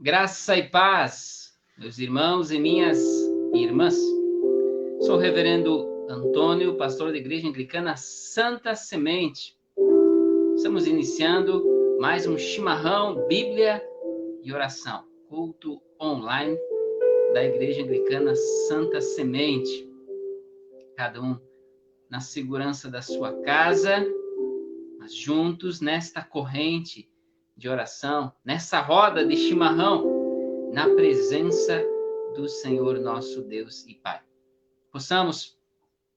Graça e paz, meus irmãos e minhas irmãs. Sou o reverendo Antônio, pastor da Igreja Anglicana Santa Semente. Estamos iniciando mais um chimarrão, Bíblia e oração, culto online da Igreja Anglicana Santa Semente. Cada um na segurança da sua casa, mas juntos nesta corrente de oração, nessa roda de chimarrão, na presença do Senhor nosso Deus e Pai. Possamos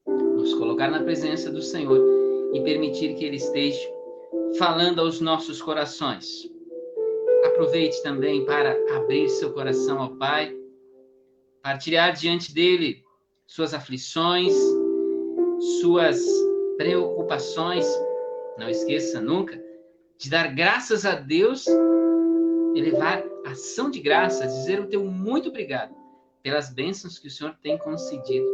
nos colocar na presença do Senhor e permitir que Ele esteja falando aos nossos corações. Aproveite também para abrir seu coração ao Pai, partilhar diante dele suas aflições, suas preocupações. Não esqueça nunca de dar graças a Deus, elevar ação de graças, dizer o teu muito obrigado pelas bênçãos que o Senhor tem concedido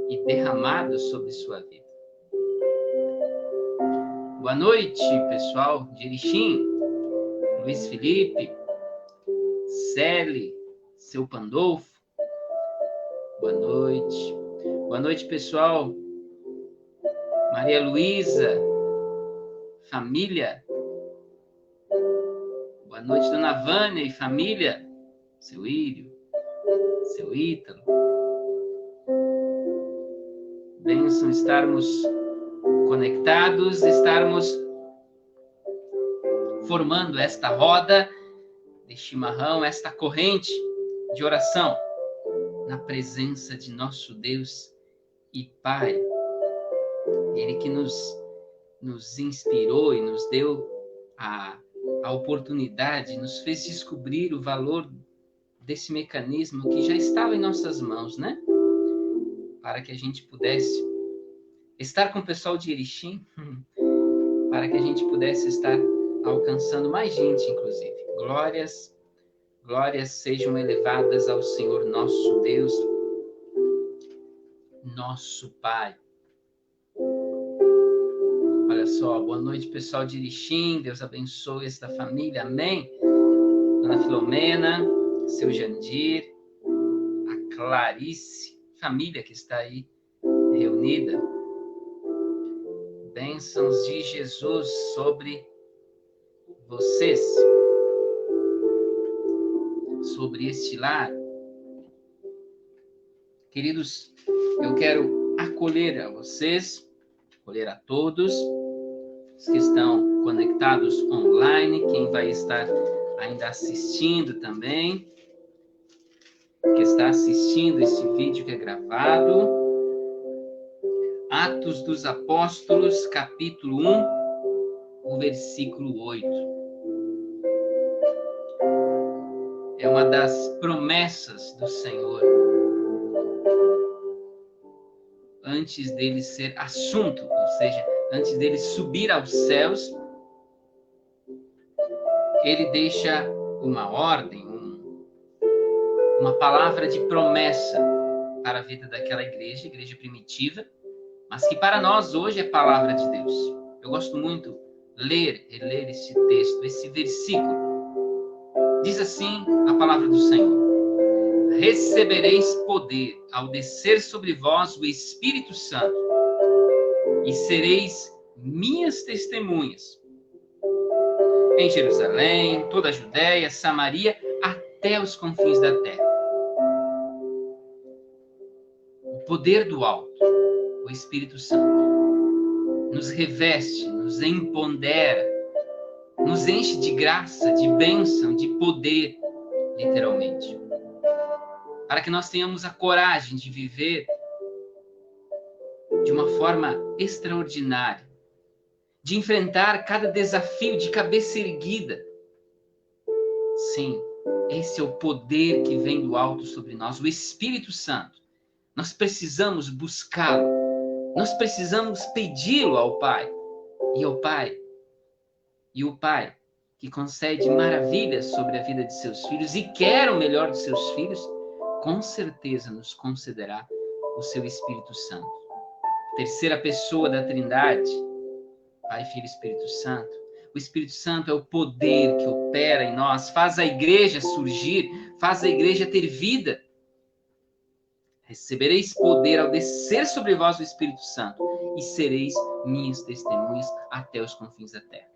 e derramado sobre sua vida. Boa noite, pessoal de Erechim, Luiz Felipe, Celi, seu Pandolfo. Boa noite. Boa noite, pessoal. Maria Luísa, família. Boa noite, dona Vânia e família. Seu Írio, seu Ítalo. Bênção estarmos conectados, estarmos formando esta roda de chimarrão, esta corrente de oração na presença de nosso Deus e Pai. Ele que nos inspirou e nos deu a oportunidade, nos fez descobrir o valor desse mecanismo que já estava em nossas mãos, né? Para que a gente pudesse estar com o pessoal de Erechim, para que a gente pudesse estar alcançando mais gente, inclusive. Glórias sejam elevadas ao Senhor nosso Deus, nosso Pai. Olha só, boa noite, pessoal de Erechim, Deus abençoe esta família, amém? Dona Filomena, seu Jandir, a Clarice, família que está aí reunida. Bênçãos de Jesus sobre vocês, sobre este lar. Queridos, eu quero acolher a vocês, acolher a todos os que estão conectados online, quem vai estar ainda assistindo também, que está assistindo este vídeo que é gravado. Atos dos Apóstolos, capítulo 1, o versículo 8. É uma das promessas do Senhor. Antes dele ser assunto, ou seja, antes dele subir aos céus, ele deixa uma ordem, uma palavra de promessa para a vida daquela igreja primitiva, mas que para nós hoje é palavra de Deus. Eu gosto muito de ler esse texto, esse versículo. Diz assim a palavra do Senhor: recebereis poder ao descer sobre vós o Espírito Santo, e sereis minhas testemunhas em Jerusalém, toda a Judéia, Samaria, até os confins da terra. O poder do alto, o Espírito Santo, nos reveste, nos empodera, nos enche de graça, de bênção, de poder, literalmente. Para que nós tenhamos a coragem de viver de uma forma extraordinária, de enfrentar cada desafio de cabeça erguida. Sim, esse é o poder que vem do alto sobre nós, o Espírito Santo. Nós precisamos buscá-lo, nós precisamos pedi-lo ao Pai. E ao Pai, e o Pai que concede maravilhas sobre a vida de seus filhos e quer o melhor de seus filhos, com certeza nos concederá o seu Espírito Santo. Terceira pessoa da Trindade, Pai, Filho e Espírito Santo. O Espírito Santo é o poder que opera em nós, faz a igreja surgir, faz a igreja ter vida. Recebereis poder ao descer sobre vós o Espírito Santo e sereis minhas testemunhas até os confins da terra.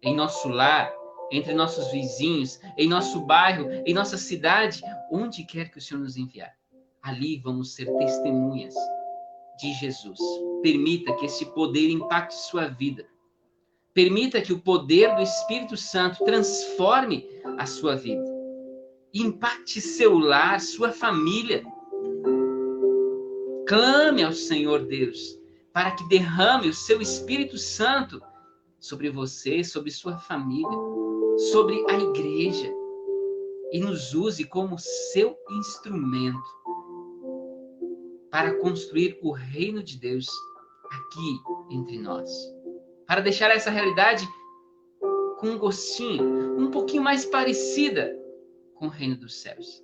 Em nosso lar, entre nossos vizinhos, em nosso bairro, em nossa cidade, onde quer que o Senhor nos enviar. Ali vamos ser testemunhas de Jesus. Permita que esse poder impacte sua vida. Permita que o poder do Espírito Santo transforme a sua vida. Impacte seu lar, sua família. Clame ao Senhor Deus para que derrame o seu Espírito Santo sobre você, sobre sua família, sobre a igreja. E nos use como seu instrumento para construir o reino de Deus aqui entre nós. Para deixar essa realidade com um gostinho, um pouquinho mais parecida com o reino dos céus.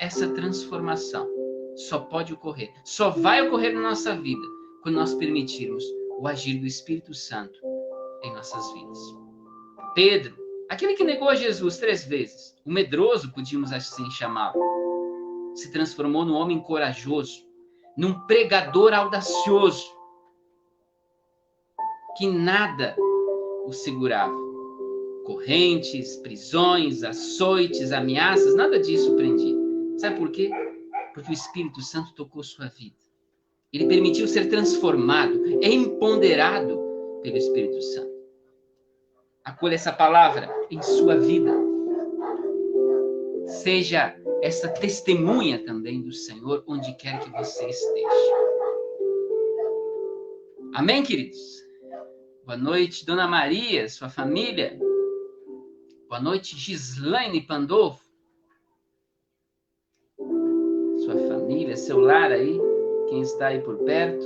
Essa transformação só pode ocorrer, só vai ocorrer na nossa vida quando nós permitirmos o agir do Espírito Santo em nossas vidas. Pedro, aquele que negou a Jesus 3 vezes, o medroso, podíamos assim chamá-lo, se transformou num homem corajoso, num pregador audacioso, que nada o segurava. Correntes, prisões, açoites, ameaças, nada disso prendia. Sabe por quê? Porque o Espírito Santo tocou sua vida. Ele permitiu ser transformado, empoderado pelo Espírito Santo. Acolha essa palavra em sua vida. Seja essa testemunha também do Senhor, onde quer que você esteja. Amém, queridos? Boa noite, Dona Maria, sua família. Boa noite, Gislaine Pandolfo. Sua família, seu lar aí, quem está aí por perto.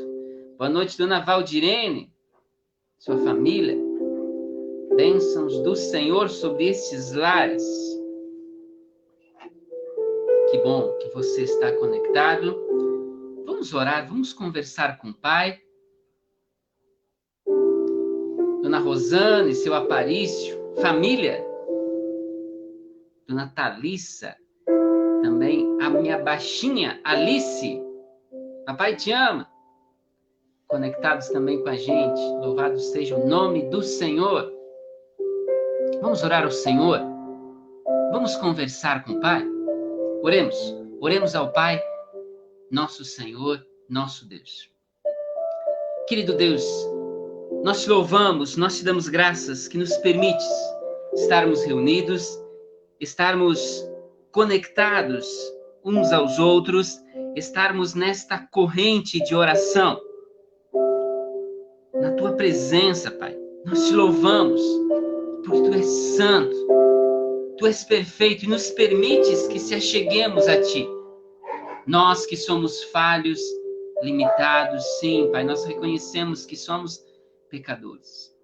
Boa noite, Dona Valdirene, sua família. Bênçãos do Senhor sobre estes lares. Que bom que você está conectado. Vamos orar, vamos conversar com o Pai. Dona Rosane, seu Aparício, família. Dona Thalissa, também a minha baixinha Alice. Papai te ama. Conectados também com a gente. Louvado seja o nome do Senhor. Vamos orar ao Senhor. Vamos conversar com o Pai. Oremos ao Pai, nosso Senhor, nosso Deus. Querido Deus, nós te louvamos, nós te damos graças que nos permites estarmos reunidos, estarmos conectados uns aos outros, estarmos nesta corrente de oração. Na tua presença, Pai, nós te louvamos, porque tu és santo, tu és perfeito e nos permites que se acheguemos a ti. Nós que somos falhos, limitados, sim, Pai, nós reconhecemos que somos pecadores.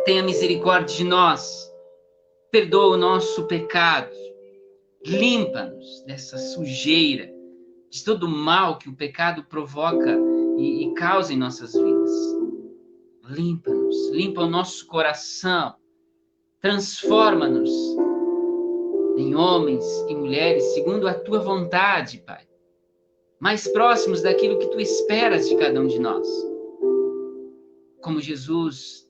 Tenha misericórdia de nós, perdoa o nosso pecado, limpa-nos dessa sujeira, de todo o mal que o pecado provoca e causa em nossas vidas. Limpa-nos, limpa o nosso coração, transforma-nos em homens e mulheres segundo a tua vontade, Pai, mais próximos daquilo que tu esperas de cada um de nós. Como Jesus,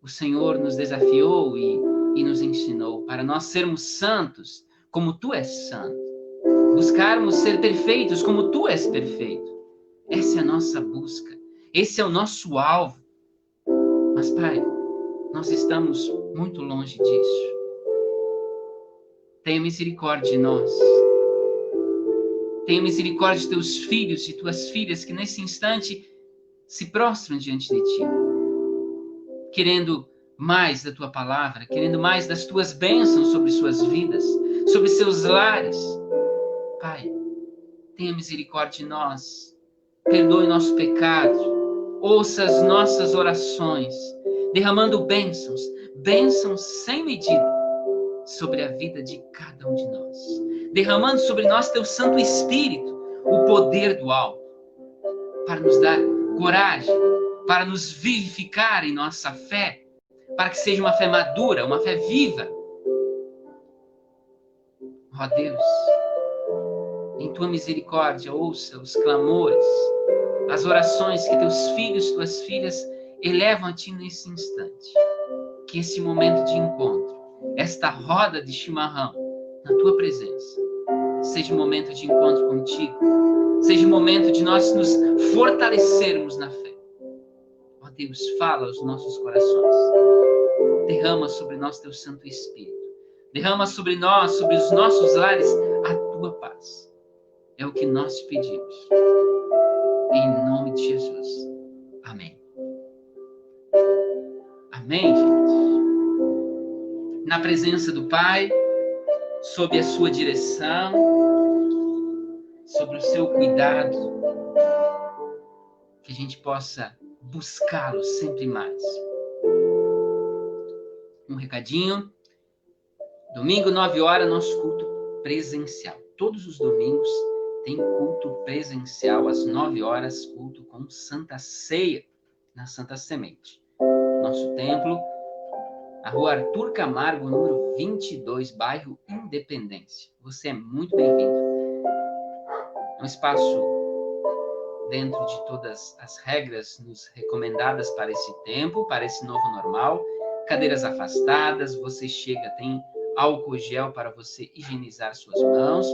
o Senhor nos desafiou e nos ensinou para nós sermos santos como tu és santo. Buscarmos ser perfeitos como tu és perfeito. Essa é a nossa busca. Esse é o nosso alvo. Mas, Pai, nós estamos muito longe disso. Tenha misericórdia de nós. Tenha misericórdia de teus filhos e tuas filhas que nesse instante se prostram diante de ti, querendo mais da tua palavra, querendo mais das tuas bênçãos sobre suas vidas, sobre seus lares. Pai, tenha misericórdia de nós, perdoe nosso pecado, ouça as nossas orações, derramando bênçãos, bênçãos sem medida sobre a vida de cada um de nós, derramando sobre nós teu Santo Espírito, o poder do alto, para nos dar coragem, para nos vivificar em nossa fé, para que seja uma fé madura, uma fé viva. Ó Deus, em tua misericórdia, ouça os clamores, as orações que teus filhos, tuas filhas elevam a ti nesse instante. Que esse momento de encontro, esta roda de chimarrão na tua presença, seja um momento de encontro contigo, seja um momento de nós nos fortalecermos na fé. Ó Deus, fala aos nossos corações. Derrama sobre nós teu Santo Espírito. Derrama sobre nós, sobre os nossos lares, a tua paz. É o que nós te pedimos. Em nome de Jesus. Amém. Amém, gente? Na presença do Pai, sob a sua direção, sobre o seu cuidado, que a gente possa buscá-lo sempre mais. Um recadinho. Domingo, 9 horas, nosso culto presencial. Todos os domingos tem culto presencial às 9 horas, culto com Santa Ceia, na Santa Semente. Nosso templo, a Rua Arthur Camargo, número 22, bairro Independência. Você é muito bem-vindo. É um espaço dentro de todas as regras nos recomendadas para esse tempo, para esse novo normal. Cadeiras afastadas, você chega, tem álcool gel para você higienizar suas mãos.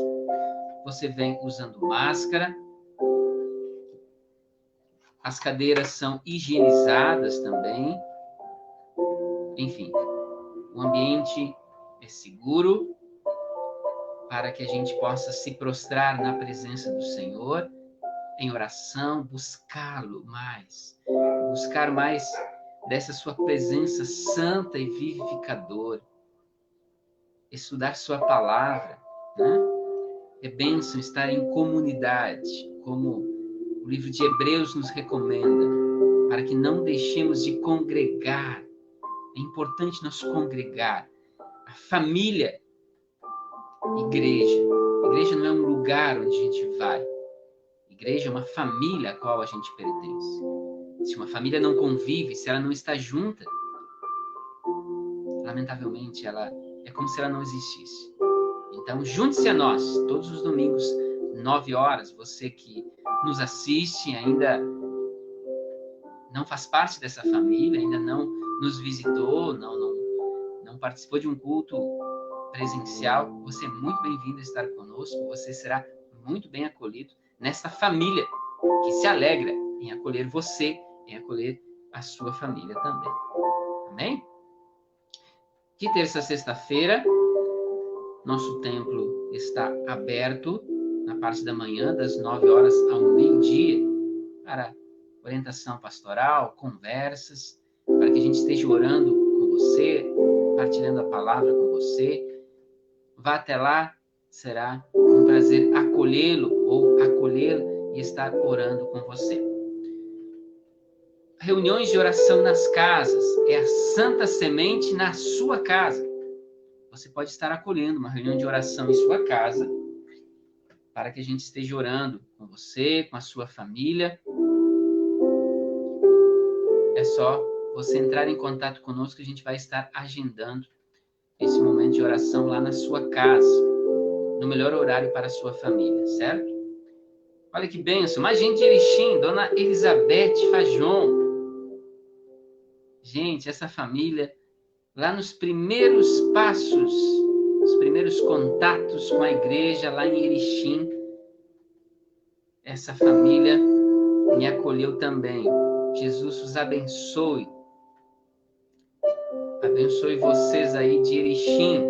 Você vem usando máscara. As cadeiras são higienizadas também. Enfim, o ambiente é seguro para que a gente possa se prostrar na presença do Senhor em oração, buscá-lo mais. Buscar mais dessa sua presença santa e vivificadora. Estudar sua palavra, né? É bênção estar em comunidade, como o livro de Hebreus nos recomenda, para que não deixemos de congregar. É importante nós congregar. A família, igreja. Igreja não é um lugar onde a gente vai. Igreja é uma família a qual a gente pertence. Se uma família não convive, se ela não está junta, lamentavelmente, ela é como se ela não existisse. Então, junte-se a nós, todos os domingos, 9 horas. Você que nos assiste, ainda não faz parte dessa família, ainda não nos visitou, não participou de um culto presencial, você é muito bem-vindo a estar conosco. Você será muito bem acolhido nesta família que se alegra em acolher você, em acolher a sua família também. Amém? De terça a sexta-feira, nosso templo está aberto na parte da manhã, das 9 horas ao meio-dia, para orientação pastoral, conversas, para que a gente esteja orando com você, partilhando a palavra com você. Vá até lá, será um prazer acolhê-lo ou acolhê-lo e estar orando com você. Reuniões de oração nas casas, é a Santa Semente na sua casa. Você pode estar acolhendo uma reunião de oração em sua casa, para que a gente esteja orando com você, com a sua família. É só você entrar em contato conosco, que a gente vai estar agendando esse momento de oração lá na sua casa, no melhor horário para a sua família, certo? Olha que bênção, mais gente de Erechim, Dona Elizabeth Fajon. Gente, essa família, lá nos primeiros passos, os primeiros contatos com a igreja lá em Erechim, essa família me acolheu também. Jesus os abençoe. Abençoe vocês aí de Erechim.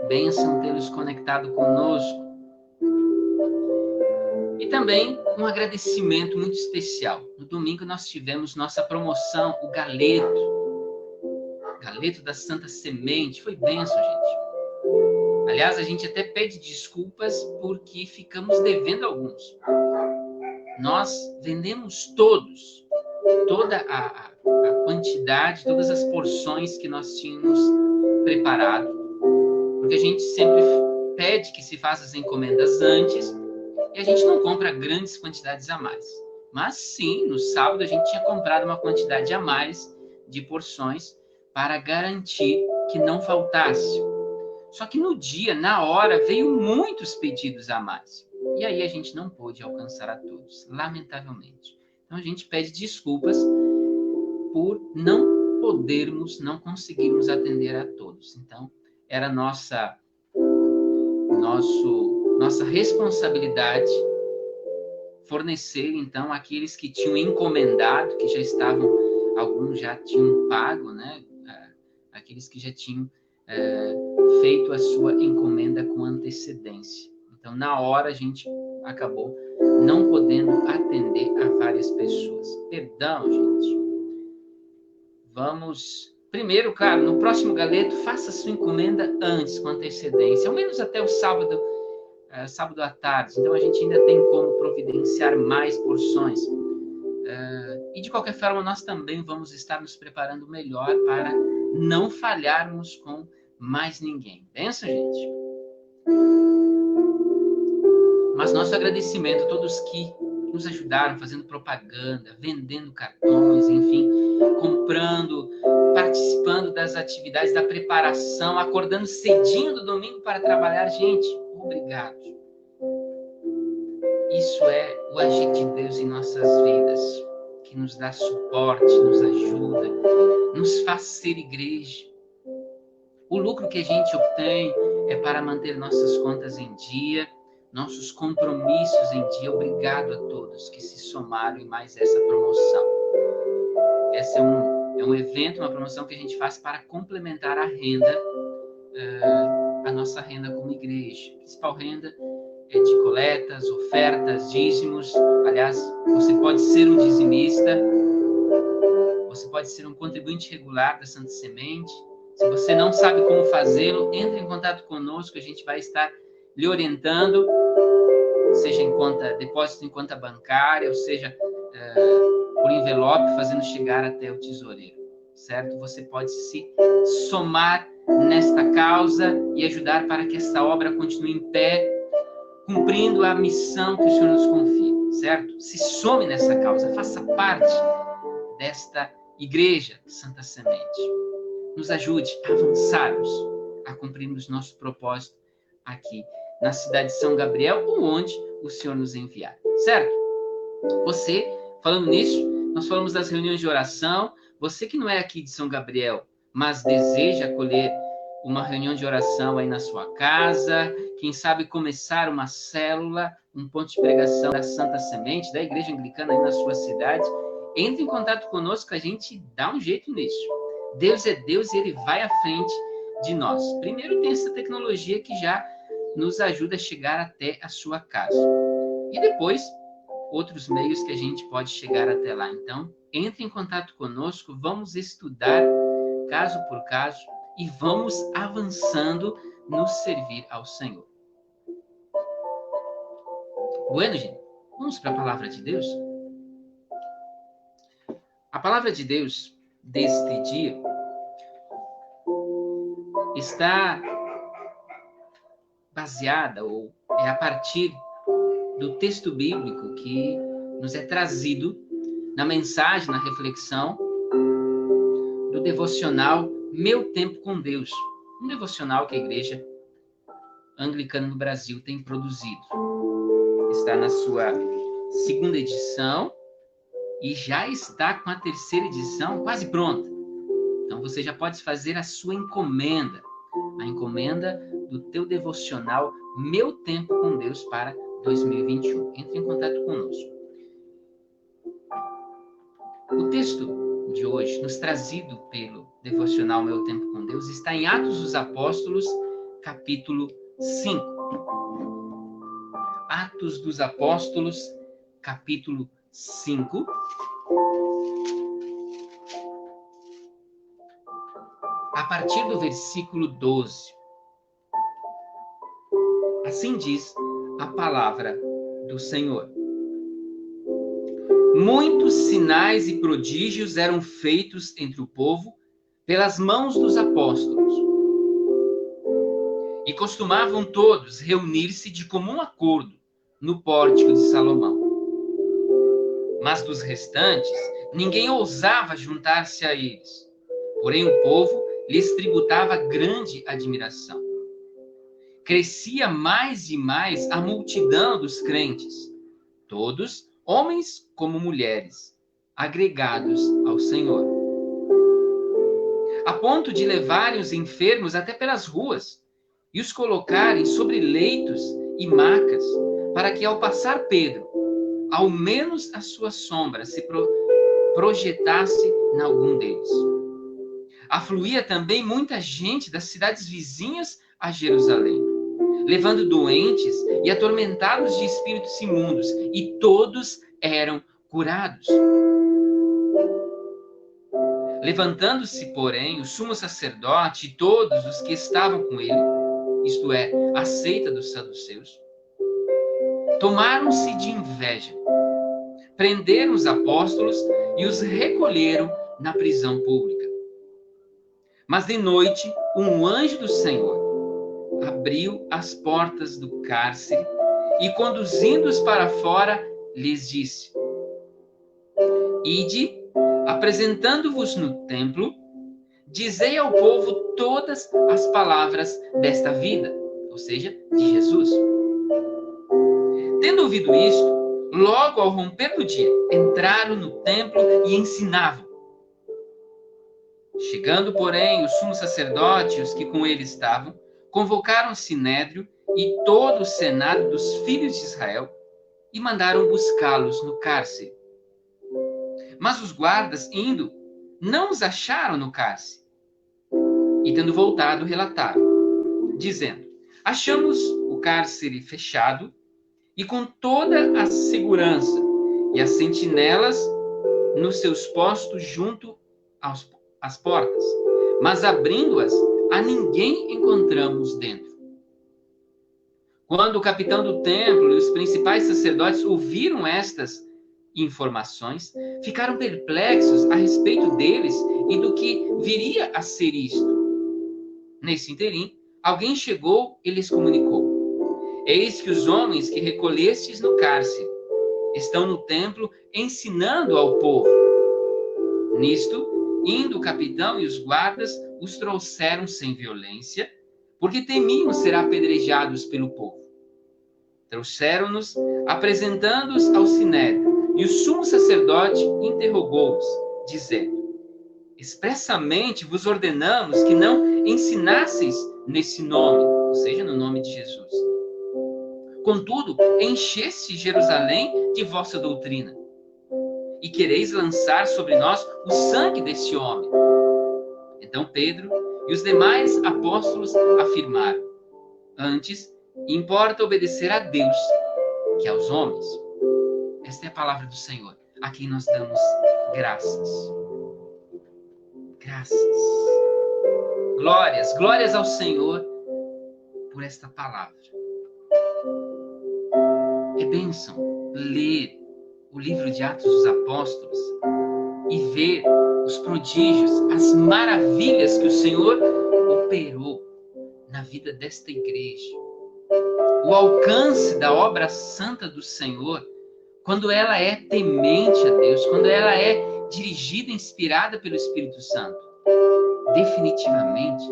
Bênção tê-los conectado conosco. E também um agradecimento muito especial. No domingo nós tivemos nossa promoção, o Galeto. Galeto da Santa Semente. Foi bênção, gente. Aliás, a gente até pede desculpas porque ficamos devendo alguns. Nós vendemos todos. Toda a quantidade, todas as porções que nós tínhamos preparado. Porque a gente sempre pede que se faça as encomendas antes e a gente não compra grandes quantidades a mais. Mas sim, no sábado a gente tinha comprado uma quantidade a mais de porções para garantir que não faltasse. Só que no dia, na hora, veio muitos pedidos a mais. E aí a gente não pôde alcançar a todos, lamentavelmente. Então a gente pede desculpas por não conseguirmos atender a todos. Então, era nossa responsabilidade fornecer, então, aqueles que tinham encomendado, que já estavam, alguns já tinham pago, né? Aqueles que já tinham feito a sua encomenda com antecedência. Então, na hora, a gente acabou não podendo atender a várias pessoas. Perdão, gente. Vamos... Primeiro, claro, no próximo galeto, faça a sua encomenda antes, com antecedência. Ao menos até o sábado à tarde. Então, a gente ainda tem como providenciar mais porções. E, de qualquer forma, nós também vamos estar nos preparando melhor para não falharmos com mais ninguém. Pensa, gente? Mas nosso agradecimento a todos que nos ajudaram fazendo propaganda, vendendo cartões, enfim, comprando, participando das atividades da preparação, acordando cedinho do domingo para trabalhar. Gente, obrigado. Isso é o agir de Deus em nossas vidas, que nos dá suporte, nos ajuda, nos faz ser igreja. O lucro que a gente obtém é para manter nossas contas em dia, nossos compromissos em dia. Obrigado a todos que se somaram em mais essa promoção. Essa é um evento, uma promoção que a gente faz para complementar a renda, a nossa renda como igreja. A principal renda é de coletas, ofertas, dízimos. Aliás, você pode ser um dizimista, você pode ser um contribuinte regular da Santa Semente. Se você não sabe como fazê-lo, entre em contato conosco, a gente vai estar lhe orientando, seja em depósito em conta bancária, ou seja, por envelope, fazendo chegar até o tesoureiro, certo? Você pode se somar nesta causa e ajudar para que essa obra continue em pé, cumprindo a missão que o Senhor nos confia, certo? Se some nessa causa, faça parte desta igreja Santa Semente. Nos ajude a avançarmos, a cumprirmos nosso propósito aqui na cidade de São Gabriel, ou onde o Senhor nos enviar, certo? Você, falando nisso, nós falamos das reuniões de oração. Você que não é aqui de São Gabriel, mas deseja acolher uma reunião de oração aí na sua casa, quem sabe começar uma célula, um ponto de pregação da Santa Semente, da Igreja Anglicana aí na sua cidade, entre em contato conosco, a gente dá um jeito nisso. Deus é Deus e Ele vai à frente de nós. Primeiro tem essa tecnologia que já nos ajuda a chegar até a sua casa. E depois, outros meios que a gente pode chegar até lá. Então, entre em contato conosco, vamos estudar caso por caso e vamos avançando no servir ao Senhor. Bueno, gente, vamos para a palavra de Deus? A palavra de Deus deste dia está baseada, ou é a partir do texto bíblico que nos é trazido na mensagem, na reflexão do devocional Meu Tempo com Deus, um devocional que a Igreja Anglicana no Brasil tem produzido. Está na sua segunda edição e já está com a terceira edição quase pronta. Então você já pode fazer a sua encomenda, a encomenda do teu devocional Meu Tempo com Deus para 2021. Entre em contato conosco. O texto de hoje, nos trazido pelo devocional Meu Tempo com Deus, está em Atos dos Apóstolos, capítulo 5. Atos dos Apóstolos, capítulo 5. A partir do versículo 12. Assim diz a palavra do Senhor. Muitos sinais e prodígios eram feitos entre o povo pelas mãos dos apóstolos. E costumavam todos reunir-se de comum acordo no pórtico de Salomão. Mas dos restantes, ninguém ousava juntar-se a eles. Porém, o povo lhes tributava grande admiração. Crescia mais e mais a multidão dos crentes, todos, homens como mulheres, agregados ao Senhor, a ponto de levarem os enfermos até pelas ruas e os colocarem sobre leitos e macas, para que, ao passar Pedro, ao menos a sua sombra se projetasse em algum deles. Afluía também muita gente das cidades vizinhas a Jerusalém, levando doentes e atormentados de espíritos imundos, e todos eram curados. Levantando-se, porém, o sumo sacerdote e todos os que estavam com ele, isto é, a seita dos saduceus, tomaram-se de inveja, prenderam os apóstolos e os recolheram na prisão pública. Mas de noite, um anjo do Senhor abriu as portas do cárcere e, conduzindo-os para fora, lhes disse: Ide, apresentando-vos no templo, dizei ao povo todas as palavras desta vida, ou seja, de Jesus. Tendo ouvido isto, logo ao romper do dia, entraram no templo e ensinavam. Chegando, porém, o sumo sacerdote e os que com ele estavam, convocaram o sinédrio e todo o senado dos filhos de Israel e mandaram buscá-los no cárcere. Mas os guardas, indo, não os acharam no cárcere. E tendo voltado, relataram, dizendo: achamos o cárcere fechado e com toda a segurança, e as sentinelas nos seus postos junto às portas. Mas abrindo-as, a ninguém encontramos dentro. Quando o capitão do templo e os principais sacerdotes ouviram estas informações, ficaram perplexos a respeito deles e do que viria a ser isto. Nesse interim, alguém chegou e lhes comunicou: eis que os homens que recolhestes no cárcere estão no templo ensinando ao povo. Nisto, indo o capitão e os guardas, os trouxeram sem violência, porque temiam ser apedrejados pelo povo. Trouxeram-nos, apresentando-os ao sinédrio, e o sumo sacerdote interrogou-os, dizendo: expressamente vos ordenamos que não ensinasseis nesse nome, ou seja, no nome de Jesus. Contudo, encheste Jerusalém de vossa doutrina, e quereis lançar sobre nós o sangue deste homem. Então Pedro e os demais apóstolos afirmaram: antes, importa obedecer a Deus que aos homens. Esta é a palavra do Senhor, a quem nós damos graças. Graças. Glórias, glórias ao Senhor por esta palavra. É bênção ler o livro de Atos dos Apóstolos e ver os prodígios, as maravilhas que o Senhor operou na vida desta igreja. O alcance da obra santa do Senhor, quando ela é temente a Deus, quando ela é dirigida, inspirada pelo Espírito Santo. Definitivamente,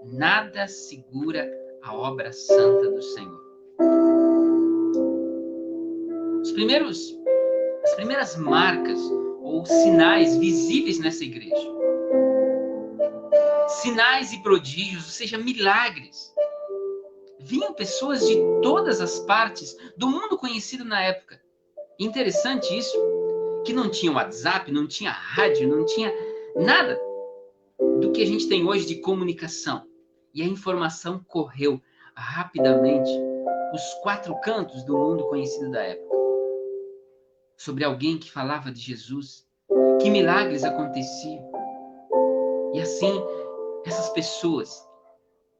nada segura a obra santa do Senhor. As primeiras marcas ou sinais visíveis nessa igreja, sinais e prodígios, ou seja, milagres, vinham pessoas de todas as partes do mundo conhecido na época. Interessante isso, que não tinha WhatsApp, não tinha rádio, não tinha nada do que a gente tem hoje de comunicação. E a informação correu rapidamente os 4 cantos do mundo conhecido da época. Sobre alguém que falava de Jesus, que milagres aconteciam. E assim, essas pessoas,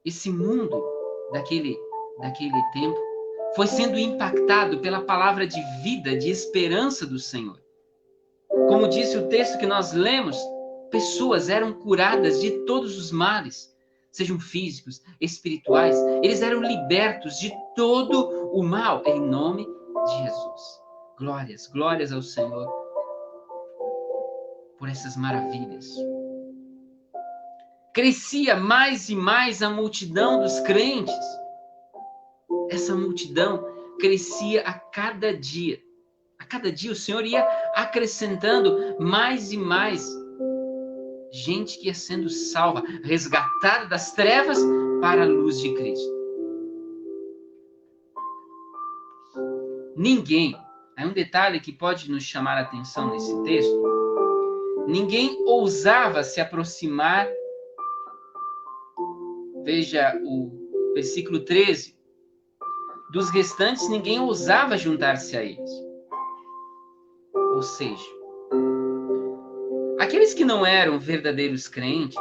esse mundo daquele tempo, foi sendo impactado pela palavra de vida, de esperança do Senhor. Como disse o texto que nós lemos, pessoas eram curadas de todos os males, sejam físicos, espirituais, eles eram libertos de todo o mal, em nome de Jesus. Glórias, glórias ao Senhor por essas maravilhas. Crescia mais e mais a multidão dos crentes. Essa multidão crescia a cada dia. A cada dia o Senhor ia acrescentando mais e mais gente que ia sendo salva, resgatada das trevas para a luz de Cristo. Ninguém, há um detalhe que pode nos chamar a atenção nesse texto, ninguém ousava se aproximar, veja o versículo 13, dos restantes ninguém ousava juntar-se a eles. Ou seja, aqueles que não eram verdadeiros crentes,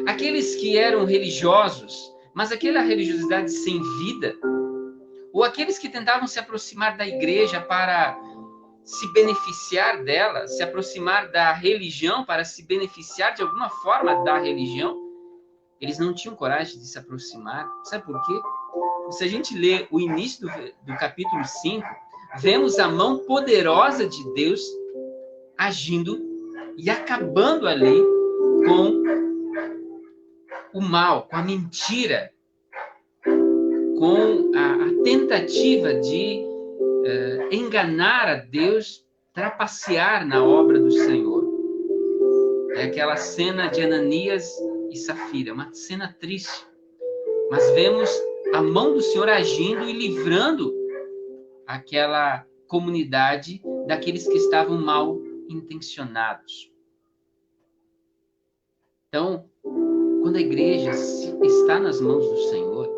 aqueles que eram religiosos, mas aquela religiosidade sem vida, ou aqueles que tentavam se aproximar da igreja para se beneficiar dela, se aproximar da religião para se beneficiar de alguma forma da religião, eles não tinham coragem de se aproximar. Sabe por quê? Se a gente lê o início do capítulo 5, vemos a mão poderosa de Deus agindo e acabando ali com o mal, com a mentira, com a tentativa de enganar a Deus, trapacear na obra do Senhor. É aquela cena de Ananias e Safira, uma cena triste. Mas vemos a mão do Senhor agindo e livrando aquela comunidade daqueles que estavam mal intencionados. Então, quando a igreja está nas mãos do Senhor,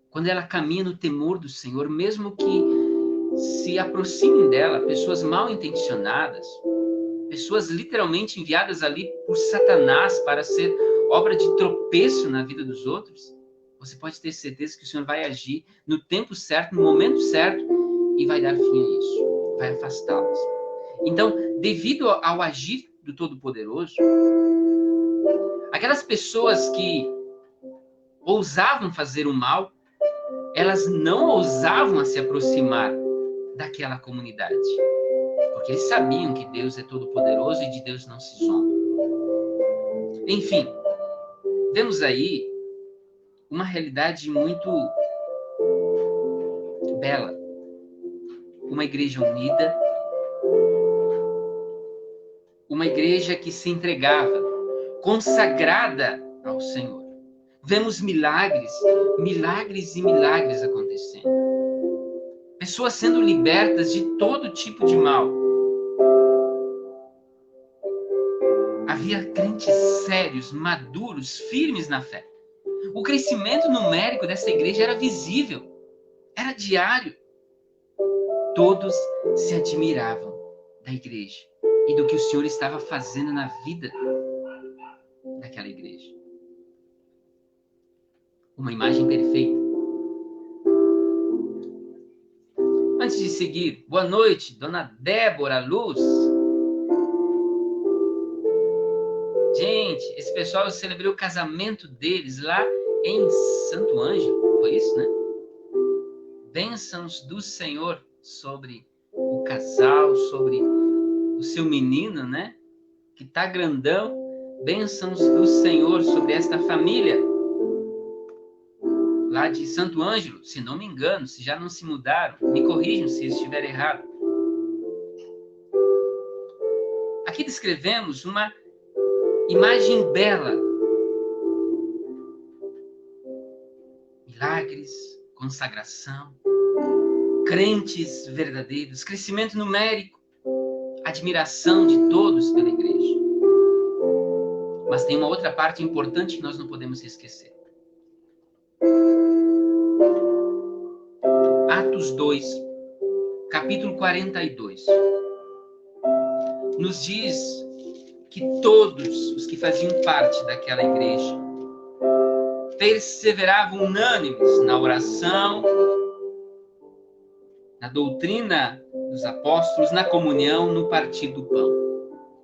quando ela caminha no temor do Senhor, mesmo que se aproximem dela pessoas mal intencionadas, pessoas literalmente enviadas ali por Satanás para ser obra de tropeço na vida dos outros, você pode ter certeza que o Senhor vai agir no tempo certo, no momento certo, e vai dar fim a isso, vai afastá-las. Então, devido ao agir do Todo-Poderoso, aquelas pessoas que ousavam fazer o mal, elas não ousavam a se aproximar daquela comunidade, porque eles sabiam que Deus é todo-poderoso e de Deus não se zomba. Enfim, vemos aí uma realidade muito bela. Uma igreja unida, uma igreja que se entregava, consagrada ao Senhor. Vemos milagres, milagres e milagres acontecendo. Pessoas sendo libertas de todo tipo de mal. Havia crentes sérios, maduros, firmes na fé. O crescimento numérico dessa igreja era visível, era diário. Todos se admiravam da igreja e do que o Senhor estava fazendo na vida daquela igreja. Uma imagem perfeita. Antes de seguir, boa noite, Dona Débora Luz. Gente, esse pessoal, eu celebrei o casamento deles lá em Santo Ângelo, foi isso, né? Bênçãos do Senhor sobre o casal, sobre o seu menino, né? Que tá grandão. Bênçãos do Senhor sobre esta família. Lá de Santo Ângelo, se não me engano, se já não se mudaram, me corrijam se eu estiver errado. Aqui descrevemos uma imagem bela. Milagres, consagração, crentes verdadeiros, crescimento numérico, admiração de todos pela igreja. Mas tem uma outra parte importante que nós não podemos esquecer. Atos 2, capítulo 42, nos diz que todos os que faziam parte daquela igreja perseveravam unânimes na oração, na doutrina dos apóstolos, na comunhão, no partir do pão.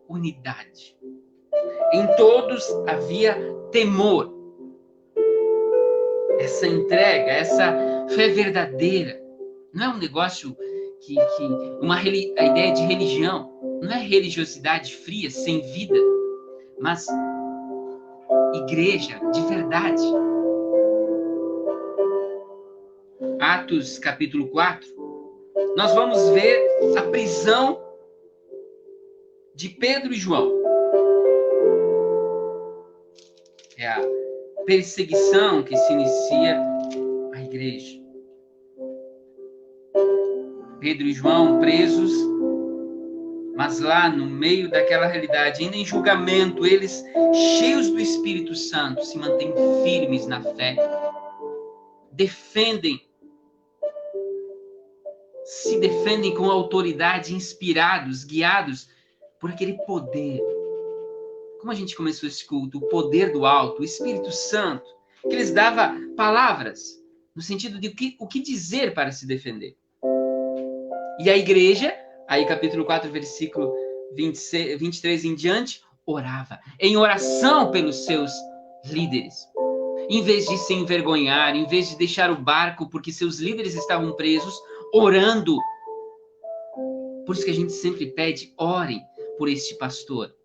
Unidade. Em todos havia temor. Essa entrega, essa fé verdadeira. Não é um negócio a ideia de religião. não é religiosidade fria, sem vida, mas igreja de verdade. Atos capítulo 4, nós vamos ver a prisão de Pedro e João. É a perseguição que se inicia à igreja. Pedro e João presos, mas lá no meio daquela realidade, ainda em julgamento, eles, cheios do Espírito Santo, se mantêm firmes na fé, se defendem com autoridade, inspirados, guiados por aquele poder. Como a gente começou esse culto, o poder do alto, o Espírito Santo, que lhes dava palavras, no sentido de o que dizer para se defender. E a igreja, aí capítulo 4, versículo 23 em diante, orava em oração pelos seus líderes. Em vez de se envergonhar, em vez de deixar o barco porque seus líderes estavam presos, orando. Por isso que a gente sempre pede, orem por este pastor.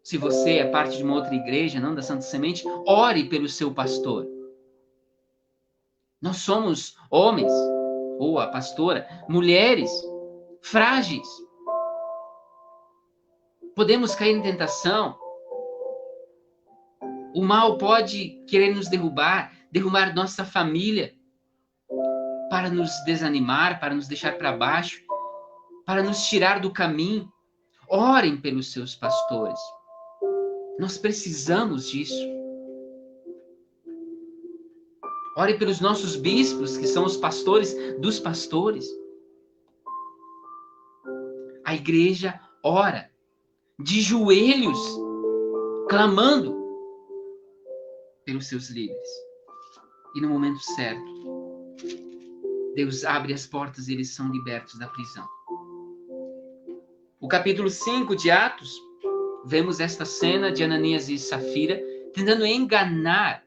Se você é parte de uma outra igreja, não da Santa Semente, ore pelo seu pastor. Nós somos homens, ou a pastora, mulheres frágeis. Podemos cair em tentação. O mal pode querer nos derrubar nossa família, para nos desanimar, para nos deixar para baixo, para nos tirar do caminho. Orem pelos seus pastores. Nós precisamos disso. Ore pelos nossos bispos, que são os pastores dos pastores. A igreja ora, de joelhos, clamando pelos seus líderes. E no momento certo, Deus abre as portas e eles são libertos da prisão. O capítulo 5 de Atos, vemos esta cena de Ananias e Safira tentando enganar,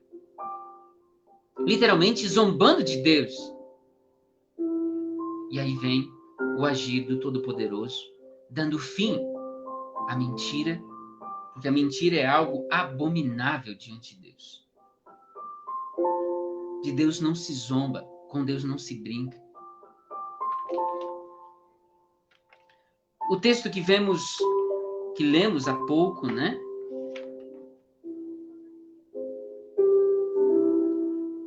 literalmente zombando de Deus. E aí vem o agir do Todo-Poderoso, dando fim à mentira, porque a mentira é algo abominável diante de Deus. De Deus não se zomba, com Deus não se brinca. O texto que lemos há pouco, né?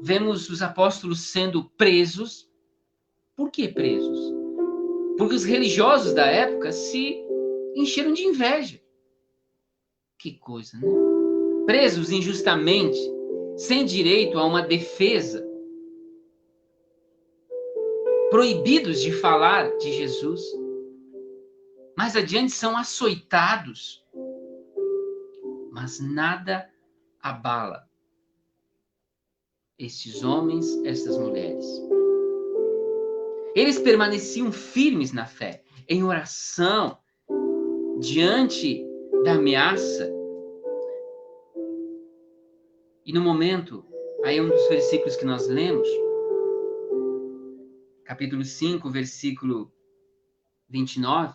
Vemos os apóstolos sendo presos. Por que presos? Porque os religiosos da época se encheram de inveja. Que coisa, né? Presos injustamente, sem direito a uma defesa. Proibidos de falar de Jesus. Mais adiante são açoitados. Mas nada abala estes homens, estas mulheres. Eles permaneciam firmes na fé, em oração, diante da ameaça. E no momento, aí é um dos versículos que nós lemos, capítulo 5, versículo 29,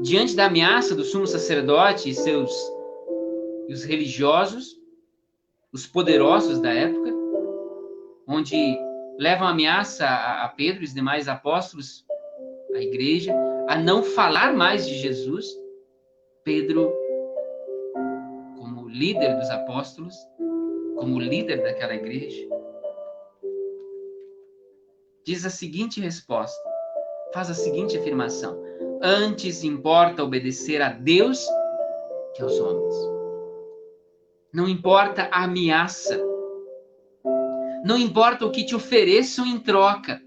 diante da ameaça do sumo sacerdote e os religiosos, os poderosos da época, onde levam ameaça a Pedro e os demais apóstolos, a igreja, a não falar mais de Jesus. Pedro, como líder dos apóstolos, como líder daquela igreja, diz a seguinte resposta, faz a seguinte afirmação: antes importa obedecer a Deus que aos homens. Não importa a ameaça. Não importa o que te ofereçam em troca.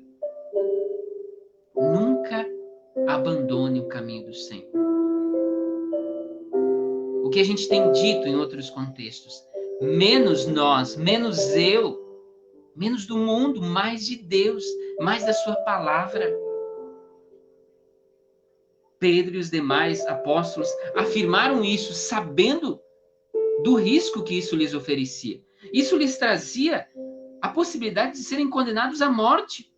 Nunca abandone o caminho do Senhor. O que a gente tem dito em outros contextos. Menos nós, menos eu, menos do mundo, mais de Deus, mais da sua palavra. Pedro e os demais apóstolos afirmaram isso, sabendo do risco que isso lhes oferecia. Isso lhes trazia a possibilidade de serem condenados à morte,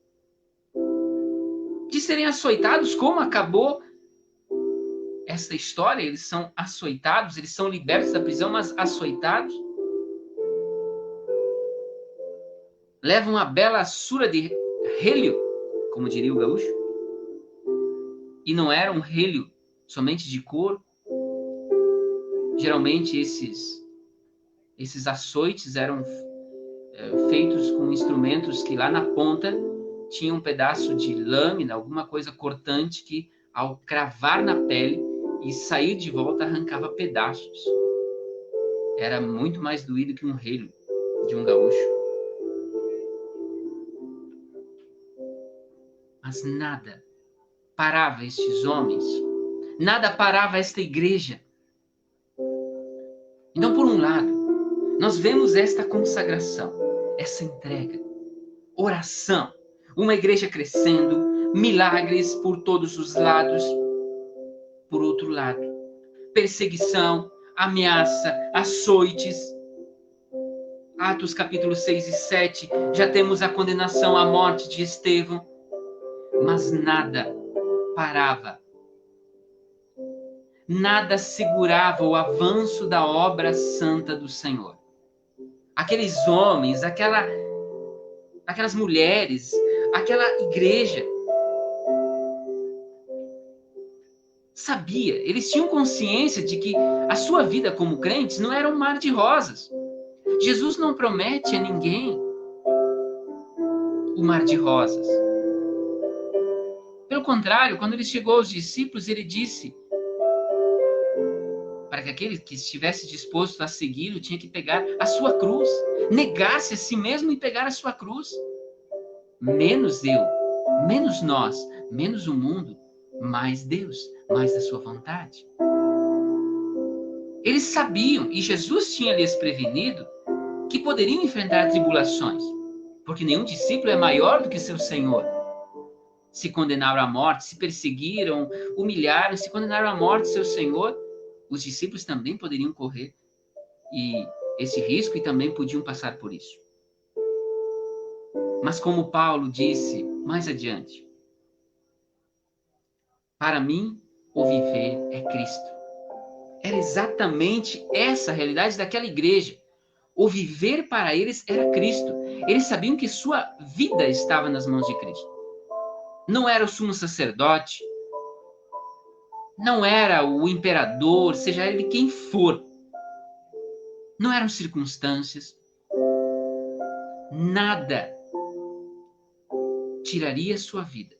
de serem açoitados, como acabou esta história, eles são açoitados, eles são libertos da prisão, mas açoitados. Levam uma bela surra de relho, como diria o gaúcho. E não era um relho somente de couro. Geralmente esses açoites eram feitos com instrumentos que lá na ponta tinha um pedaço de lâmina, alguma coisa cortante que, ao cravar na pele e sair de volta, arrancava pedaços. Era muito mais doído que um relho de um gaúcho. Mas nada parava estes homens, nada parava esta igreja. Então, por um lado, nós vemos esta consagração, essa entrega, oração, uma igreja crescendo, milagres por todos os lados. Por outro lado, perseguição, ameaça, açoites. Atos capítulo 6 e 7, já temos a condenação à morte de Estevão, mas nada parava. Nada segurava o avanço da obra santa do Senhor. Aqueles homens, aquelas mulheres, aquela igreja sabia, eles tinham consciência de que a sua vida como crentes não era um mar de rosas. Jesus não promete a ninguém o mar de rosas. Pelo contrário, quando ele chegou aos discípulos, ele disse para que aquele que estivesse disposto a segui-lo tinha que pegar a sua cruz, negar-se a si mesmo e pegar a sua cruz. Menos eu, menos nós, menos o mundo, mais Deus, mais da sua vontade. Eles sabiam, e Jesus tinha lhes prevenido, que poderiam enfrentar tribulações, porque nenhum discípulo é maior do que seu Senhor. Se condenaram à morte, se perseguiram, humilharam, se condenaram à morte seu Senhor, os discípulos também poderiam correr esse risco e também podiam passar por isso. Mas como Paulo disse mais adiante, para mim, o viver é Cristo. Era exatamente essa a realidade daquela igreja. O viver para eles era Cristo. Eles sabiam que sua vida estava nas mãos de Cristo. Não era o sumo sacerdote, não era o imperador, seja ele quem for. Não eram circunstâncias. Nada tiraria sua vida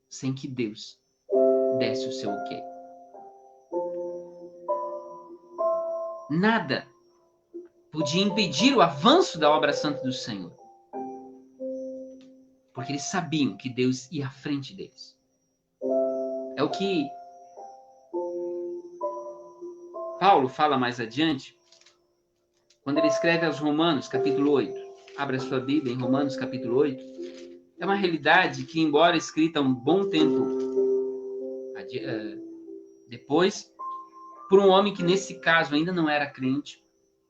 sem que Deus desse o seu ok. Nada podia impedir o avanço da obra santa do Senhor. Porque eles sabiam que Deus ia à frente deles. É o que Paulo fala mais adiante, quando ele escreve aos Romanos, capítulo 8. Abra sua Bíblia em Romanos, capítulo 8. É uma realidade que, embora escrita um bom tempo depois, por um homem que, nesse caso, ainda não era crente,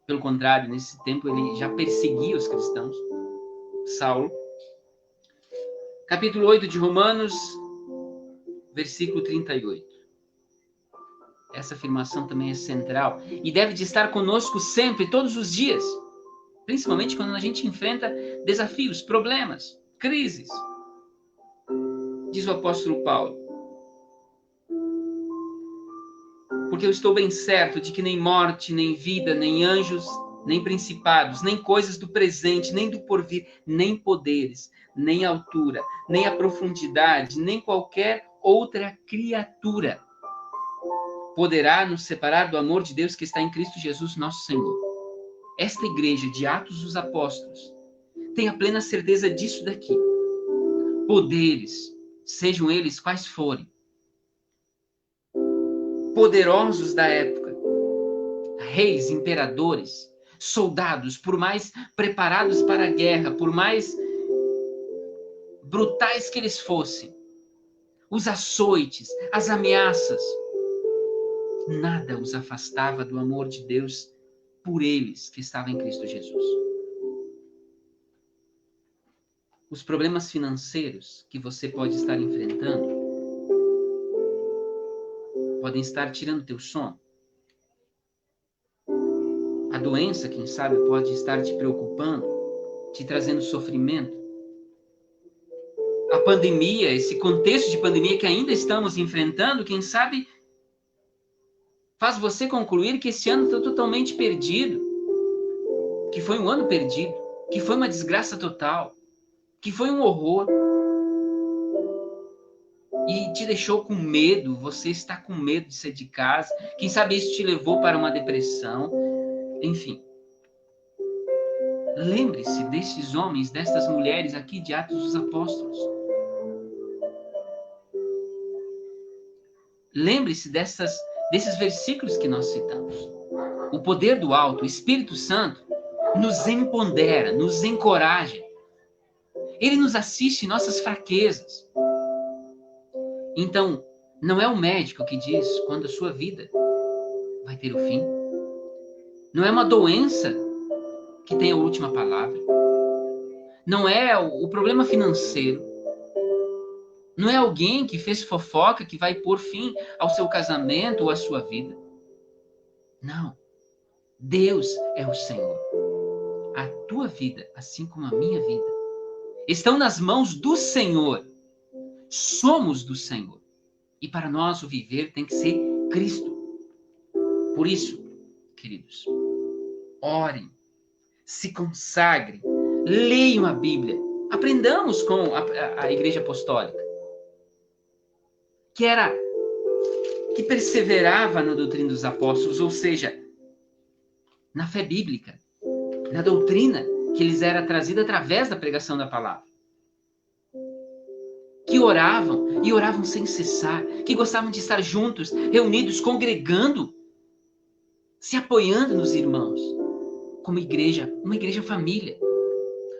pelo contrário, nesse tempo ele já perseguia os cristãos, Saulo. Capítulo 8 de Romanos, versículo 38. Essa afirmação também é central e deve de estar conosco sempre, todos os dias. Principalmente quando a gente enfrenta desafios, problemas, crises. Diz o apóstolo Paulo: porque eu estou bem certo de que nem morte, nem vida, nem anjos, nem principados, nem coisas do presente, nem do porvir, nem poderes, nem altura, nem a profundidade, nem qualquer outra criatura poderá nos separar do amor de Deus que está em Cristo Jesus, nosso Senhor. Esta igreja de Atos dos Apóstolos tem a plena certeza disso daqui. Poderes, sejam eles quais forem, poderosos da época, reis, imperadores, soldados, por mais preparados para a guerra, por mais brutais que eles fossem, os açoites, as ameaças, nada os afastava do amor de Deus por eles que estavam em Cristo Jesus. Os problemas financeiros que você pode estar enfrentando podem estar tirando teu sono. A doença, quem sabe, pode estar te preocupando, te trazendo sofrimento. A pandemia, esse contexto de pandemia que ainda estamos enfrentando, quem sabe, faz você concluir que esse ano está totalmente perdido, que foi um ano perdido, que foi uma desgraça total, que foi um horror. E te deixou com medo, você está com medo de sair de casa, quem sabe isso te levou para uma depressão, enfim. Lembre-se desses homens, destas mulheres aqui de Atos dos Apóstolos. Lembre-se desses versículos que nós citamos. O poder do alto, o Espírito Santo, nos empodera, nos encoraja. Ele nos assiste em nossas fraquezas. Então, não é o médico que diz quando a sua vida vai ter o fim. Não é uma doença que tem a última palavra. Não é o problema financeiro. Não é alguém que fez fofoca que vai pôr fim ao seu casamento ou à sua vida. Não. Deus é o Senhor. A tua vida, assim como a minha vida, estão nas mãos do Senhor. Somos do Senhor. E para nós o viver tem que ser Cristo. Por isso, queridos, orem, se consagrem, leiam a Bíblia. Aprendamos com a Igreja Apostólica, que perseverava na doutrina dos apóstolos, ou seja, na fé bíblica, na doutrina que lhes era trazida através da pregação da palavra. Que oravam, e oravam sem cessar, que gostavam de estar juntos, reunidos, congregando, se apoiando nos irmãos, como igreja, uma igreja família.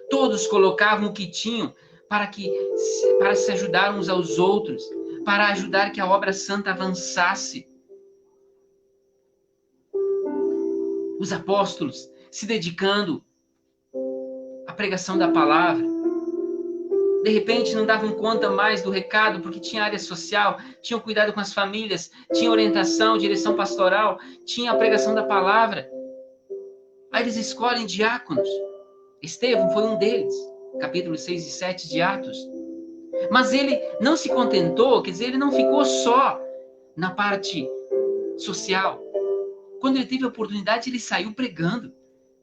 Todos colocavam o que tinham para se ajudar uns aos outros, para ajudar que a obra santa avançasse. Os apóstolos se dedicando à pregação da palavra. De repente não davam conta mais do recado, porque tinha área social, tinham cuidado com as famílias, tinha orientação, direção pastoral, tinha a pregação da palavra. Aí eles escolhem diáconos. Estevão foi um deles, capítulos 6 e 7 de Atos. Mas ele não se contentou, quer dizer, ele não ficou só na parte social. Quando ele teve a oportunidade, ele saiu pregando,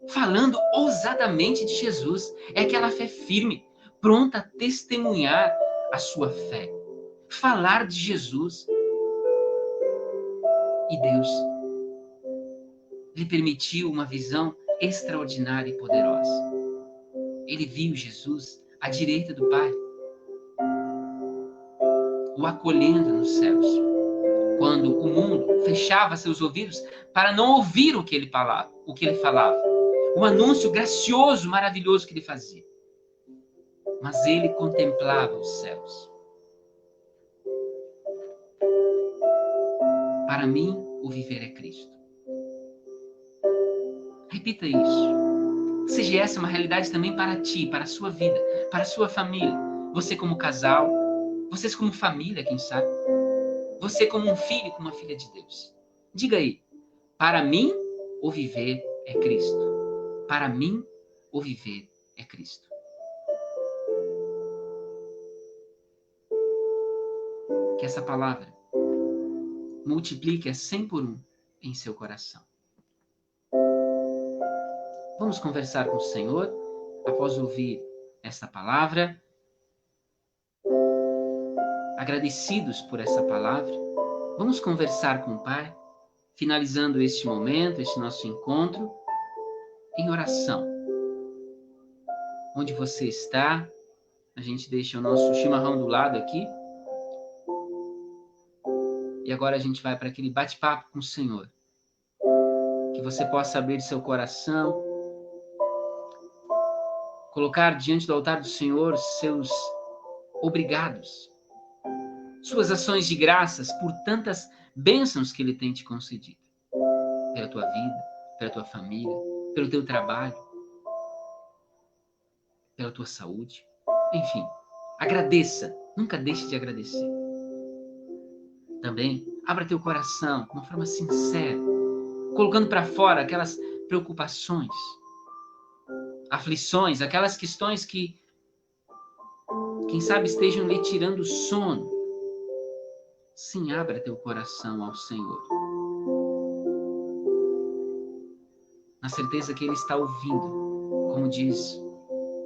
falando ousadamente de Jesus. É aquela fé firme, pronta a testemunhar a sua fé. Falar de Jesus. E Deus lhe permitiu uma visão extraordinária e poderosa. Ele viu Jesus à direita do Pai, o acolhendo nos céus, quando o mundo fechava seus ouvidos para não ouvir o que ele falava, o anúncio gracioso, maravilhoso que ele fazia. Mas ele contemplava os céus. Para mim, o viver é Cristo. Repita isso. Seja essa uma realidade também para ti, para a sua vida, para a sua família. Você como casal, vocês como família, quem sabe. Você como um filho, como uma filha de Deus. Diga aí, para mim, o viver é Cristo. Para mim, o viver é Cristo. Que essa palavra multiplique a 100 por 1 em seu coração. Vamos conversar com o Senhor após ouvir esta palavra. Agradecidos por essa palavra, vamos conversar com o Pai, finalizando este momento, este nosso encontro, em oração. Onde você está, a gente deixa o nosso chimarrão do lado aqui. E agora a gente vai para aquele bate-papo com o Senhor. Que você possa abrir seu coração, colocar diante do altar do Senhor seus obrigados, suas ações de graças por tantas bênçãos que Ele tem te concedido. Pela tua vida, pela tua família, pelo teu trabalho, pela tua saúde. Enfim, agradeça, nunca deixe de agradecer. Também, abra teu coração de uma forma sincera, colocando para fora aquelas preocupações, aflições, aquelas questões que, quem sabe, estejam lhe tirando o sono. Sim, abra teu coração ao Senhor, na certeza que Ele está ouvindo. Como diz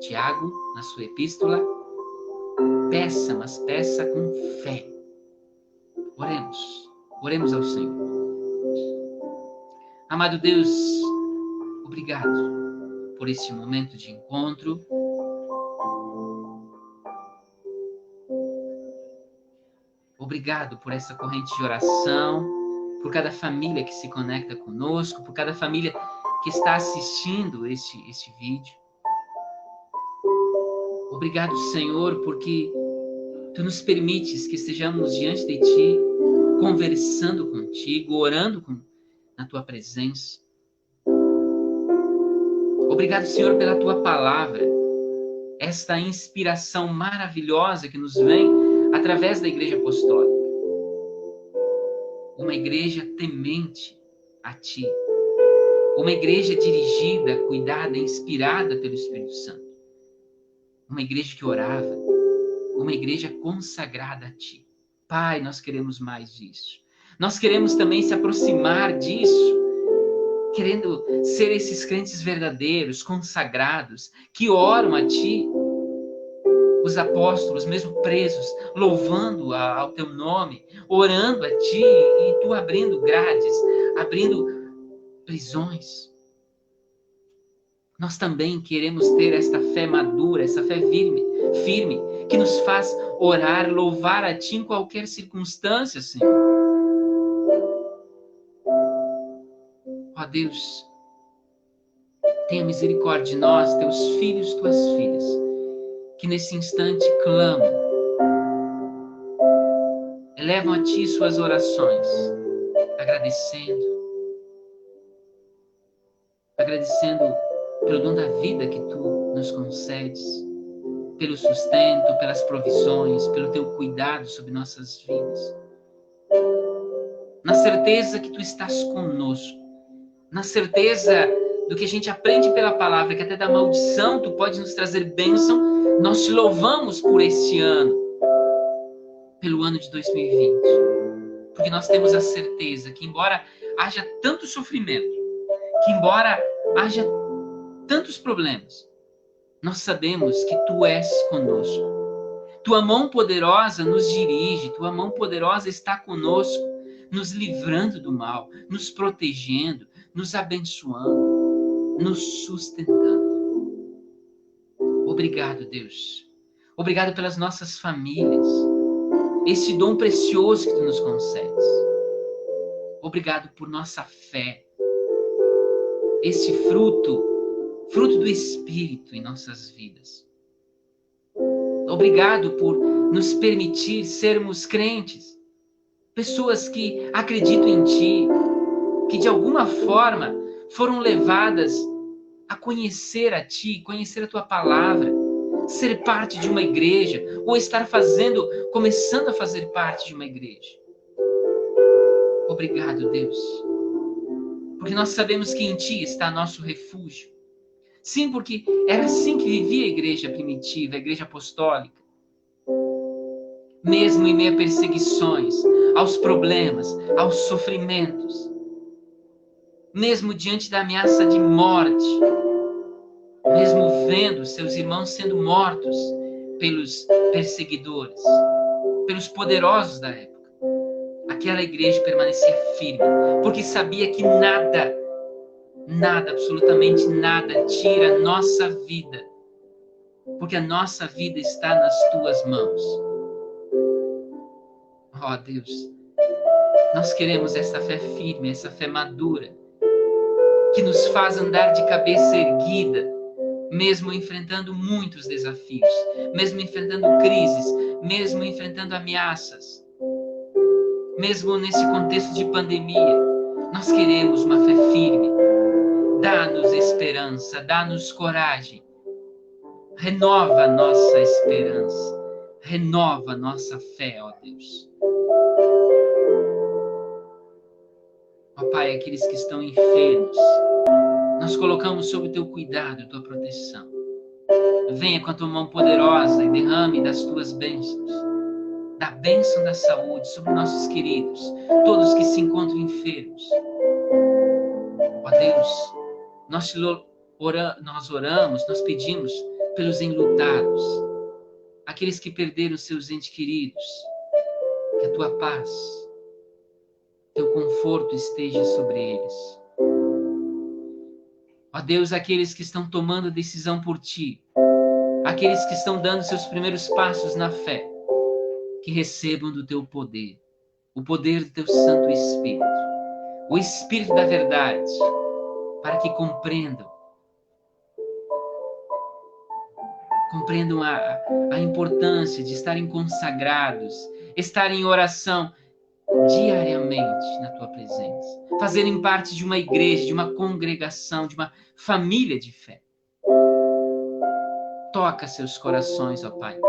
Tiago na sua epístola, peça, mas peça com fé. Oremos ao Senhor. Amado Deus, obrigado por este momento de encontro. Obrigado por essa corrente de oração, por cada família que se conecta conosco, por cada família que está assistindo este vídeo. Obrigado, Senhor, porque Tu nos permites que estejamos diante de Ti, conversando contigo, orando na Tua presença. Obrigado, Senhor, pela Tua palavra, esta inspiração maravilhosa que nos vem através da Igreja Apostólica. Uma igreja temente a Ti. Uma igreja dirigida, cuidada, inspirada pelo Espírito Santo. Uma igreja que orava. Uma igreja consagrada a Ti. Pai, nós queremos mais disso. Nós queremos também se aproximar disso. Querendo ser esses crentes verdadeiros, consagrados, que oram a Ti. Os apóstolos, mesmo presos, louvando ao Teu nome, orando a Ti, e Tu abrindo grades, abrindo prisões. Nós também queremos ter esta fé madura, essa fé firme, que nos faz orar, louvar a Ti em qualquer circunstância, Senhor. Ó Deus, tenha misericórdia de nós, Teus filhos, Tuas filhas, que nesse instante clamam, elevam a Ti suas orações, agradecendo pelo dom da vida que Tu nos concedes, pelo sustento, pelas provisões, pelo Teu cuidado sobre nossas vidas. Na certeza que Tu estás conosco, na certeza do que a gente aprende pela palavra, que até da maldição Tu pode nos trazer bênção. Nós Te louvamos por este ano, pelo ano de 2020, porque nós temos a certeza que, embora haja tanto sofrimento, que embora haja tantos problemas, nós sabemos que Tu és conosco. Tua mão poderosa nos dirige, Tua mão poderosa está conosco, nos livrando do mal, nos protegendo, nos abençoando, nos sustentando. Obrigado, Deus. Obrigado pelas nossas famílias, esse dom precioso que Tu nos concedes. Obrigado por nossa fé, esse fruto do Espírito em nossas vidas. Obrigado por nos permitir sermos crentes, pessoas que acreditam em Ti, que de alguma forma foram levadas a conhecer a Ti, conhecer a Tua palavra, ser parte de uma igreja, ou estar começando a fazer parte de uma igreja. Obrigado, Deus, porque nós sabemos que em Ti está nosso refúgio. Sim, porque era assim que vivia a igreja primitiva, a igreja apostólica. Mesmo em meio a perseguições, aos problemas, aos sofrimentos, mesmo diante da ameaça de morte, mesmo vendo seus irmãos sendo mortos pelos perseguidores, pelos poderosos da época, aquela igreja permanecia firme, porque sabia que nada, absolutamente nada, tira a nossa vida, porque a nossa vida está nas Tuas mãos. Ó Deus, nós queremos essa fé firme, essa fé madura, que nos faz andar de cabeça erguida, mesmo enfrentando muitos desafios, mesmo enfrentando crises, mesmo enfrentando ameaças, mesmo nesse contexto de pandemia. Nós queremos uma fé firme. Dá-nos esperança, dá-nos coragem. Renova a nossa esperança, renova a nossa fé, ó Deus. Ó Pai, aqueles que estão enfermos, nós colocamos sob o teu cuidado, tua proteção. Venha com a tua mão poderosa e derrame das tuas bênçãos, da bênção da saúde sobre nossos queridos, todos que se encontram enfermos. Ó Deus, nós oramos, nós pedimos pelos enlutados, aqueles que perderam seus entes queridos, que a tua paz, teu conforto esteja sobre eles. Ó Deus, aqueles que estão tomando decisão por ti, aqueles que estão dando seus primeiros passos na fé, que recebam do teu poder, o poder do teu Santo Espírito, o Espírito da verdade, para que compreendam a importância de estarem consagrados, estarem em oração diariamente na tua presença, fazerem parte de uma igreja, de uma congregação, de uma família de fé. Toca seus corações, ó Pai.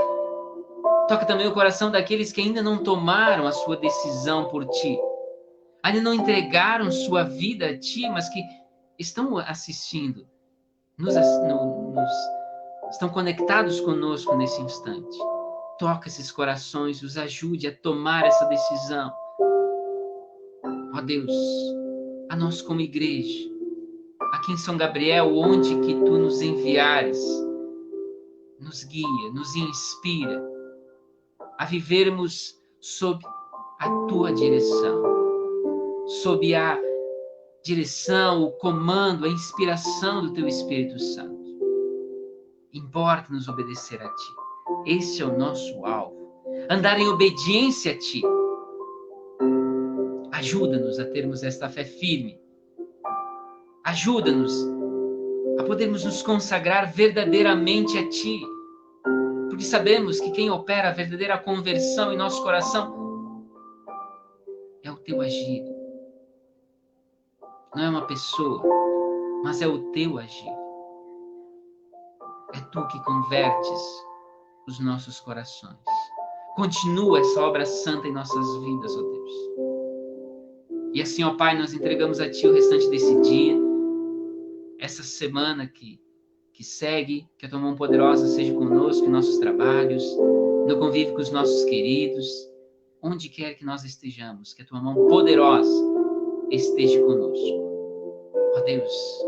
Toca também o coração daqueles que ainda não tomaram a sua decisão por ti, ainda não entregaram sua vida a ti, mas que estão assistindo, estão conectados conosco nesse instante. Toca esses corações, os ajude a tomar essa decisão. Ó Deus, a nós como igreja, aqui em São Gabriel, onde que tu nos enviares, nos guia, nos inspira a vivermos sob a tua direção, sob a direção, o comando, a inspiração do teu Espírito Santo. Importa nos obedecer a ti. Esse é o nosso alvo. Andar em obediência a ti. Ajuda-nos a termos esta fé firme. Ajuda-nos a podermos nos consagrar verdadeiramente a ti. Porque sabemos que quem opera a verdadeira conversão em nosso coração é o teu agir. Não é uma pessoa, mas é o teu agir. É tu que convertes os nossos corações. Continua essa obra santa em nossas vidas, ó Deus. E assim, ó Pai, nós entregamos a ti o restante desse dia, essa semana que segue, que a tua mão poderosa seja conosco em nossos trabalhos, no convívio com os nossos queridos, onde quer que nós estejamos, que a tua mão poderosa esteja conosco. Ó Deus,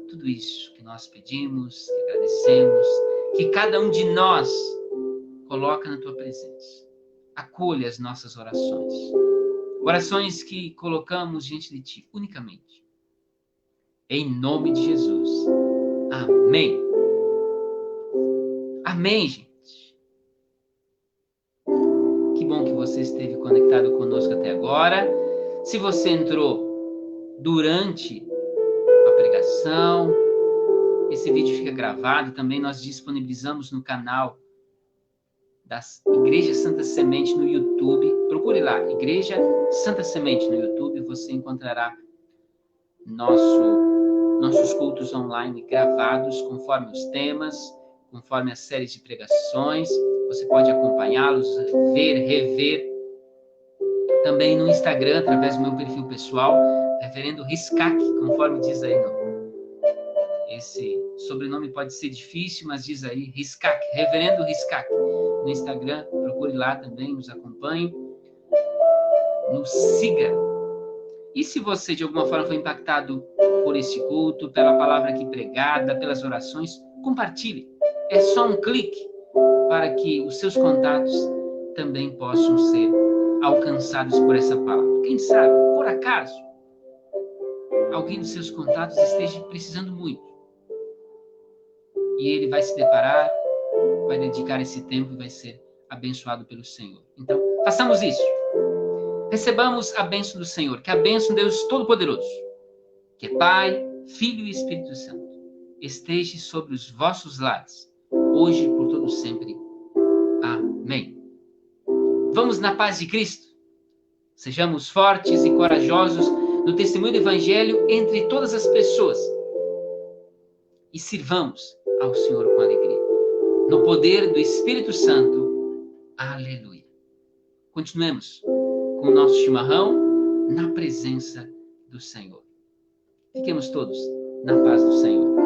tudo isso que nós pedimos, que agradecemos, que cada um de nós coloca na tua presença. Acolha as nossas orações. Orações que colocamos diante de ti unicamente. Em nome de Jesus. Amém. Amém, gente. Que bom que você esteve conectado conosco até agora. Se você entrou durante a pregação, esse vídeo fica gravado. Também nós disponibilizamos no canal da Igreja Santa Semente no YouTube. Procure lá, Igreja Santa Semente no YouTube. Você encontrará nossos cultos online gravados conforme os temas, conforme as séries de pregações. Você pode acompanhá-los, ver, rever. Também no Instagram, através do meu perfil pessoal, Reverendo Riscac, conforme diz aí. Esse sobrenome pode ser difícil, mas diz aí Riscac, Reverendo Riscac. No Instagram, procure lá também, nos acompanhe, nos siga. E se você de alguma forma foi impactado por esse culto, pela palavra aqui pregada, pelas orações, compartilhe. É só um clique para que os seus contatos também possam ser alcançados por essa palavra. Quem sabe, por acaso, alguém dos seus contatos esteja precisando muito. E ele vai se deparar, vai dedicar esse tempo e vai ser abençoado pelo Senhor. Então, façamos isso. Recebamos a bênção do Senhor, que a bênção de Deus Todo-Poderoso, que é Pai, Filho e Espírito Santo, esteja sobre os vossos lares, hoje e por todo sempre. Amém. Vamos na paz de Cristo. Sejamos fortes e corajosos no testemunho do Evangelho entre todas as pessoas e sirvamos ao Senhor com alegria. No poder do Espírito Santo. Aleluia. Continuemos com o nosso chimarrão na presença do Senhor. Fiquemos todos na paz do Senhor.